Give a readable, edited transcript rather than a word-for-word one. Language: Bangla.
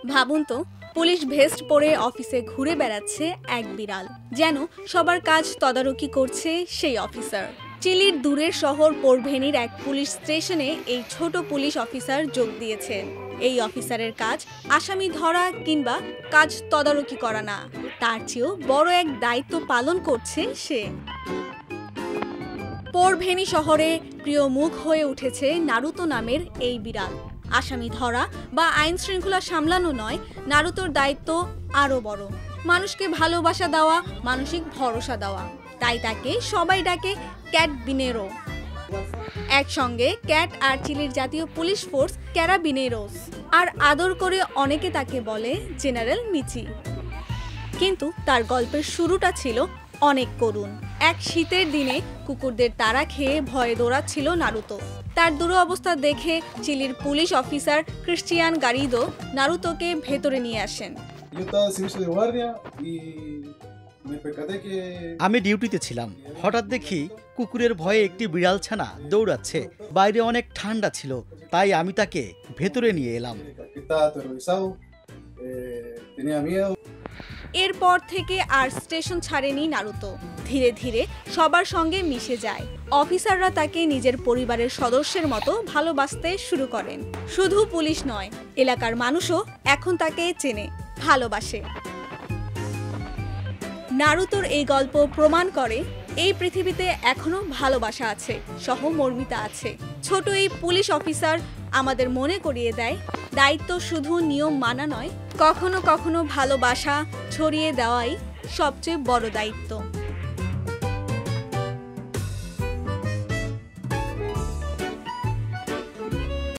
ভাবুন তো, পুলিশ ভেস্ট পরে অফিসে ঘুরে বেড়াচ্ছে এক বিড়াল, যেন সবার কাজ তদারকি করছে সেই অফিসার। চিলির দূরের শহর পোর্ট ভেনির এক পুলিশ স্টেশনে এই ছোট পুলিশ অফিসার যোগ দিয়েছেন। এই অফিসারের কাজ আসামি ধরা কিংবা কাজ তদারকি করা না, তার চেয়েও বড় এক দায়িত্ব পালন করছে সে। পোর্ট ভেনি শহরে প্রিয় মুখ হয়ে উঠেছে নারুতো নামের এই বিড়াল। আসামি ধরা বা আইন শৃঙ্খলা সামলানো নয়, নারুতোর দায়িত্ব আরও বড়, মানুষকে ভালোবাসা দেওয়া, মানসিক ভরসা দেওয়া। তাই তাকে সবাই ডাকে ক্যাট বিনেরো। একসঙ্গে ক্যাট আর চিলির জাতীয় পুলিশ ফোর্স ক্যারাবিনেরোস, আর আদর করে অনেকে তাকে বলে জেনারেল মিচি। কিন্তু তার গল্পের শুরুটা ছিল অনেক করুণ। এক শীতের দিনে কুকুরদের তাড়া খেয়ে ভয়ে দৌড়াচ্ছিল নারুতো। তার দুরবস্থা দেখে চিলির পুলিশ অফিসার ক্রিস্টিয়ান গারিদো নারুতোকে ভেতরে নিয়ে আসেন। আমি ডিউটিতে ছিলাম, হঠাৎ দেখি কুকুরের ভয়ে একটি বিড়াল ছানা দৌড়াচ্ছে। বাইরে অনেক ঠান্ডা ছিল, তাই আমি তাকে ভেতরে নিয়ে এলাম। এরপর থেকে আর স্টেশন ছাড়েনি নারুতো। ধীরে ধীরে সবার সঙ্গে মিশে যায়। অফিসাররা তাকে নিজের পরিবারের সদস্যের মতো ভালোবাসতে শুরু করেন। শুধু পুলিশ নয়, এলাকার মানুষও এখন তাকে চেনে, ভালোবাসে। নারুতোর এই গল্প প্রমাণ করে এই পৃথিবীতে এখনো ভালোবাসা আছে, সহমর্মিতা আছে। ছোট এই পুলিশ অফিসার আমাদের মনে করিয়ে দেয়, দায়িত্ব শুধু নিয়ম মানা নয়, কখনো কখনো ভালোবাসা ছড়িয়ে দেওয়াই সবচেয়ে বড় দায়িত্ব।